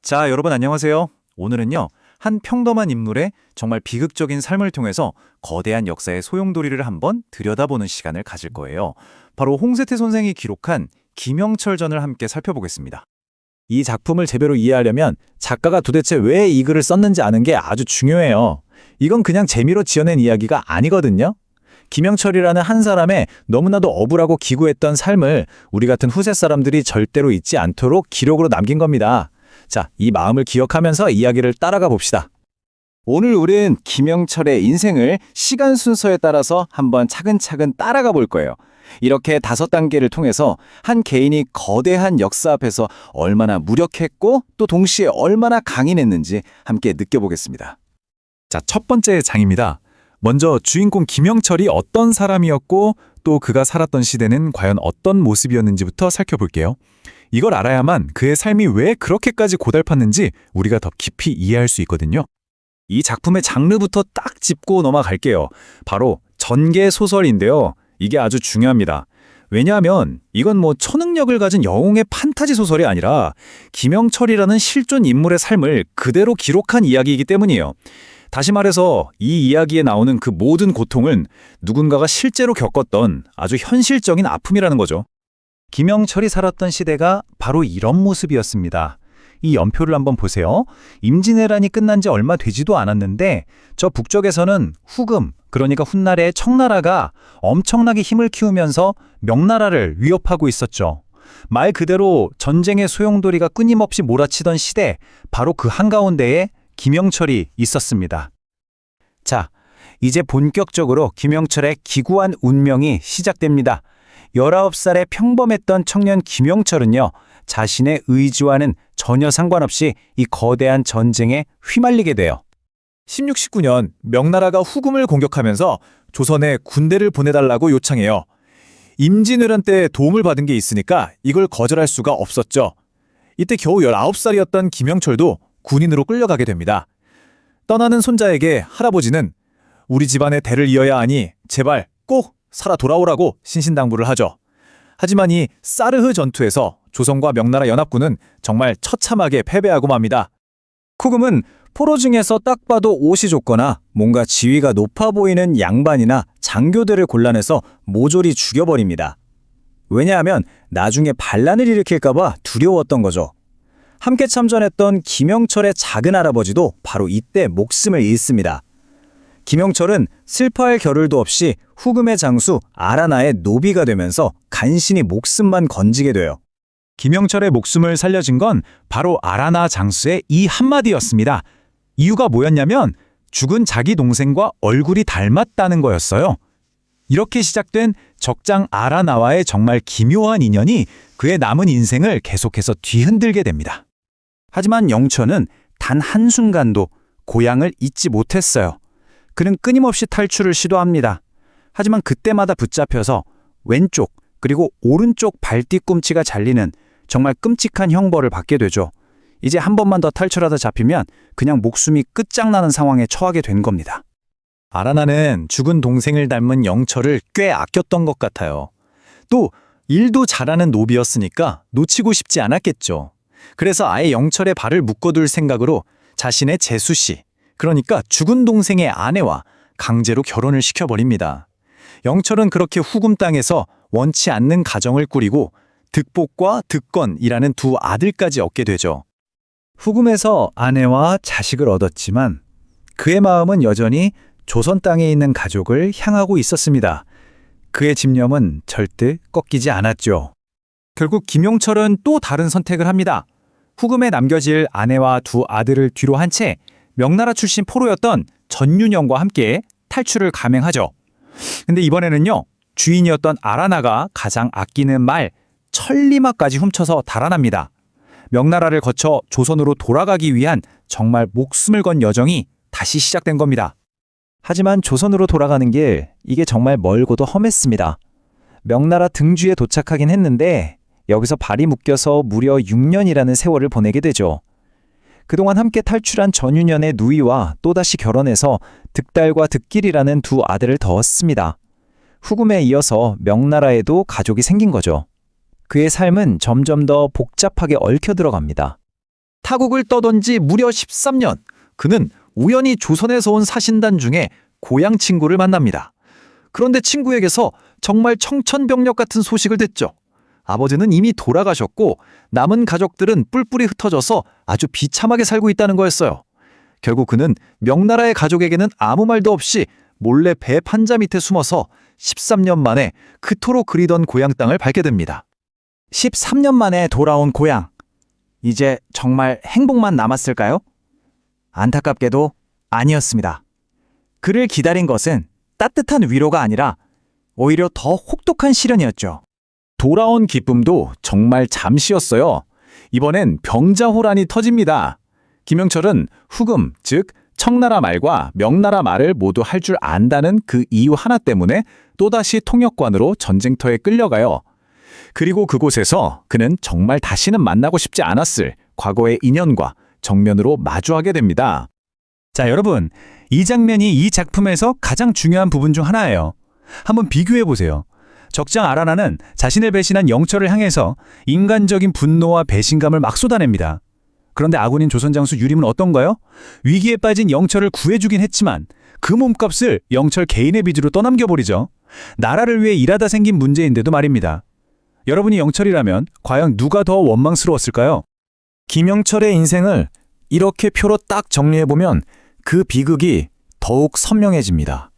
자, 여러분 안녕하세요. 오늘은요, 한 평범한 인물의 정말 비극적인 삶을 통해서 거대한 역사의 소용돌이를 한번 들여다보는 시간을 가질 거예요. 바로 홍세태 선생이 기록한 김영철전을 함께 살펴보겠습니다. 이 작품을 제대로 이해하려면 작가가 도대체 왜 이 글을 썼는지 아는 게 아주 중요해요. 이건 그냥 재미로 지어낸 이야기가 아니거든요. 김영철이라는 한 사람의 너무나도 억울하고 기구했던 삶을 우리 같은 후세 사람들이 절대로 잊지 않도록 기록으로 남긴 겁니다. 자, 이 마음을 기억하면서 이야기를 따라가 봅시다. 오늘 우린 김영철의 인생을 시간 순서에 따라서 한번 차근차근 따라가 볼 거예요. 이렇게 5단계를 통해서 한 개인이 거대한 역사 앞에서 얼마나 무력했고 또 동시에 얼마나 강인했는지 함께 느껴보겠습니다. 자, 첫 번째 장입니다. 먼저 주인공 김영철이 어떤 사람이었고 또 그가 살았던 시대는 과연 어떤 모습이었는지부터 살펴볼게요. 이걸 알아야만 그의 삶이 왜 그렇게까지 고달팠는지 우리가 더 깊이 이해할 수 있거든요. 이 작품의 장르부터 딱 짚고 넘어갈게요. 바로 전개 소설인데요. 이게 아주 중요합니다. 왜냐하면 이건 초능력을 가진 영웅의 판타지 소설이 아니라 김영철이라는 실존 인물의 삶을 그대로 기록한 이야기이기 때문이에요. 다시 말해서 이 이야기에 나오는 그 모든 고통은 누군가가 실제로 겪었던 아주 현실적인 아픔이라는 거죠. 김영철이 살았던 시대가 바로 이런 모습이었습니다. 이 연표를 한번 보세요. 임진왜란이 끝난 지 얼마 되지도 않았는데 저 북쪽에서는 후금, 그러니까 훗날의 청나라가 엄청나게 힘을 키우면서 명나라를 위협하고 있었죠. 말 그대로 전쟁의 소용돌이가 끊임없이 몰아치던 시대, 바로 그 한가운데에 김영철이 있었습니다. 자, 이제 본격적으로 김영철의 기구한 운명이 시작됩니다. 19살의 평범했던 청년 김영철은요, 자신의 의지와는 전혀 상관없이 이 거대한 전쟁에 휘말리게 돼요. 16, 19년 명나라가 후금을 공격하면서 조선에 군대를 보내달라고 요청해요. 임진왜란 때 도움을 받은 게 있으니까 이걸 거절할 수가 없었죠. 이때 겨우 19살이었던 김영철도 군인으로 끌려가게 됩니다. 떠나는 손자에게 할아버지는 우리 집안의 대를 이어야 하니 제발 꼭 살아 돌아오라고 신신당부를 하죠. 하지만 이 사르흐 전투에서 조선과 명나라 연합군은 정말 처참하게 패배하고 맙니다. 후금은 포로 중에서 딱 봐도 옷이 좁거나 뭔가 지위가 높아 보이는 양반이나 장교들을 골라내서 모조리 죽여버립니다. 왜냐하면 나중에 반란을 일으킬까봐 두려웠던 거죠. 함께 참전했던 김영철의 작은 할아버지도 바로 이때 목숨을 잃습니다. 김영철은 슬퍼할 겨를도 없이 후금의 장수 아라나의 노비가 되면서 간신히 목숨만 건지게 돼요. 김영철의 목숨을 살려준 건 바로 아라나 장수의 이 한마디였습니다. 이유가 뭐였냐면 죽은 자기 동생과 얼굴이 닮았다는 거였어요. 이렇게 시작된 적장 아라나와의 정말 기묘한 인연이 그의 남은 인생을 계속해서 뒤흔들게 됩니다. 하지만 영철은 단 한순간도 고향을 잊지 못했어요. 그는 끊임없이 탈출을 시도합니다. 하지만 그때마다 붙잡혀서 왼쪽 그리고 오른쪽 발뒤꿈치가 잘리는 정말 끔찍한 형벌을 받게 되죠. 이제 한 번만 더 탈출하다 잡히면 그냥 목숨이 끝장나는 상황에 처하게 된 겁니다. 아라나는 죽은 동생을 닮은 영철을 꽤 아꼈던 것 같아요. 또 일도 잘하는 노비였으니까 놓치고 싶지 않았겠죠. 그래서 아예 영철의 발을 묶어둘 생각으로 자신의 제수씨, 그러니까 죽은 동생의 아내와 강제로 결혼을 시켜버립니다. 영철은 그렇게 후금 땅에서 원치 않는 가정을 꾸리고 득복과 득건이라는 두 아들까지 얻게 되죠. 후금에서 아내와 자식을 얻었지만 그의 마음은 여전히 조선 땅에 있는 가족을 향하고 있었습니다. 그의 집념은 절대 꺾이지 않았죠. 결국 김영철은 또 다른 선택을 합니다. 후금에 남겨질 아내와 두 아들을 뒤로 한 채 명나라 출신 포로였던 전윤영과 함께 탈출을 감행하죠. 근데 이번에는요, 주인이었던 아라나가 가장 아끼는 말 천리마까지 훔쳐서 달아납니다. 명나라를 거쳐 조선으로 돌아가기 위한 정말 목숨을 건 여정이 다시 시작된 겁니다. 하지만 조선으로 돌아가는 길, 이게 정말 멀고도 험했습니다. 명나라 등주에 도착하긴 했는데 여기서 발이 묶여서 무려 6년이라는 세월을 보내게 되죠. 그동안 함께 탈출한 전윤현의 누이와 또다시 결혼해서 득달과 득길이라는 두 아들을 더 얻습니다. 후금에 이어서 명나라에도 가족이 생긴 거죠. 그의 삶은 점점 더 복잡하게 얽혀 들어갑니다. 타국을 떠돈 지 무려 13년. 그는 우연히 조선에서 온 사신단 중에 고향 친구를 만납니다. 그런데 친구에게서 정말 청천벽력 같은 소식을 듣죠. 아버지는 이미 돌아가셨고 남은 가족들은 뿔뿔이 흩어져서 아주 비참하게 살고 있다는 거였어요. 결국 그는 명나라의 가족에게는 아무 말도 없이 몰래 배 판자 밑에 숨어서 13년 만에 그토록 그리던 고향 땅을 밟게 됩니다. 13년 만에 돌아온 고향. 이제 정말 행복만 남았을까요? 안타깝게도 아니었습니다. 그를 기다린 것은 따뜻한 위로가 아니라 오히려 더 혹독한 시련이었죠. 돌아온 기쁨도 정말 잠시였어요. 이번엔 병자호란이 터집니다. 김영철은 후금, 즉 청나라 말과 명나라 말을 모두 할 줄 안다는 그 이유 하나 때문에 또다시 통역관으로 전쟁터에 끌려가요. 그리고 그곳에서 그는 정말 다시는 만나고 싶지 않았을 과거의 인연과 정면으로 마주하게 됩니다. 자, 여러분, 이 장면이 이 작품에서 가장 중요한 부분 중 하나예요. 한번 비교해 보세요. 적장 아라나는 자신을 배신한 영철을 향해서 인간적인 분노와 배신감을 막 쏟아냅니다. 그런데 아군인 조선 장수 유림은 어떤가요? 위기에 빠진 영철을 구해주긴 했지만 그 몸값을 영철 개인의 빚으로 떠넘겨버리죠. 나라를 위해 일하다 생긴 문제인데도 말입니다. 여러분이 영철이라면 과연 누가 더 원망스러웠을까요? 김영철의 인생을 이렇게 표로 딱 정리해보면 그 비극이 더욱 선명해집니다.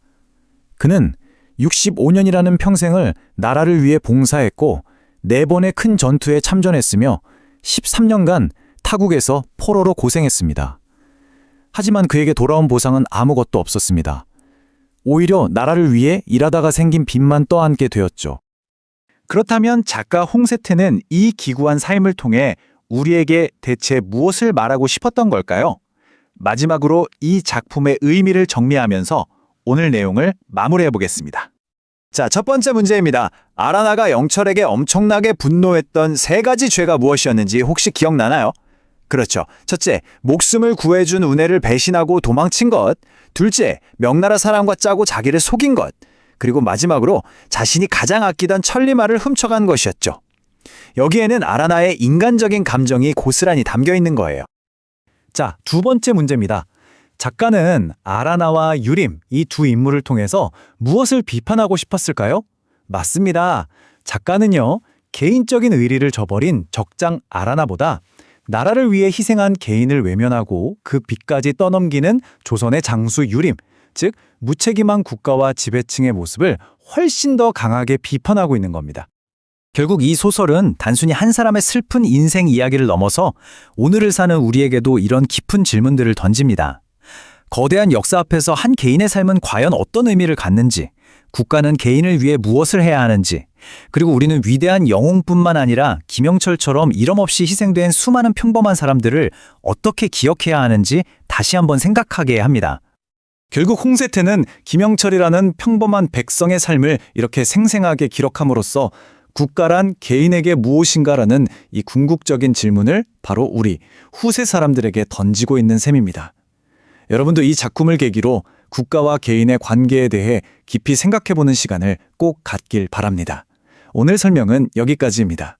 그는 65년이라는 평생을 나라를 위해 봉사했고 4번의 큰 전투에 참전했으며 13년간 타국에서 포로로 고생했습니다. 하지만 그에게 돌아온 보상은 아무것도 없었습니다. 오히려 나라를 위해 일하다가 생긴 빚만 떠안게 되었죠. 그렇다면 작가 홍세태는 이 기구한 삶을 통해 우리에게 대체 무엇을 말하고 싶었던 걸까요? 마지막으로 이 작품의 의미를 정리하면서 오늘 내용을 마무리해 보겠습니다. 자, 첫 번째 문제입니다. 아라나가 영철에게 엄청나게 분노했던 3가지 죄가 무엇이었는지 혹시 기억나나요? 그렇죠. 첫째, 목숨을 구해준 은혜를 배신하고 도망친 것. 둘째, 명나라 사람과 짜고 자기를 속인 것. 그리고 마지막으로 자신이 가장 아끼던 천리마를 훔쳐간 것이었죠. 여기에는 아라나의 인간적인 감정이 고스란히 담겨 있는 거예요. 자, 두 번째 문제입니다. 작가는 아라나와 유림, 이 두 인물을 통해서 무엇을 비판하고 싶었을까요? 맞습니다. 작가는요, 개인적인 의리를 저버린 적장 아라나보다 나라를 위해 희생한 개인을 외면하고 그 빚까지 떠넘기는 조선의 장수 유림, 즉 무책임한 국가와 지배층의 모습을 훨씬 더 강하게 비판하고 있는 겁니다. 결국 이 소설은 단순히 한 사람의 슬픈 인생 이야기를 넘어서 오늘을 사는 우리에게도 이런 깊은 질문들을 던집니다. 거대한 역사 앞에서 한 개인의 삶은 과연 어떤 의미를 갖는지, 국가는 개인을 위해 무엇을 해야 하는지, 그리고 우리는 위대한 영웅뿐만 아니라 김영철처럼 이름없이 희생된 수많은 평범한 사람들을 어떻게 기억해야 하는지 다시 한번 생각하게 합니다. 결국 홍세태는 김영철이라는 평범한 백성의 삶을 이렇게 생생하게 기록함으로써 국가란 개인에게 무엇인가라는 이 궁극적인 질문을 바로 우리 후세 사람들에게 던지고 있는 셈입니다. 여러분도 이 작품을 계기로 국가와 개인의 관계에 대해 깊이 생각해보는 시간을 꼭 갖길 바랍니다. 오늘 설명은 여기까지입니다.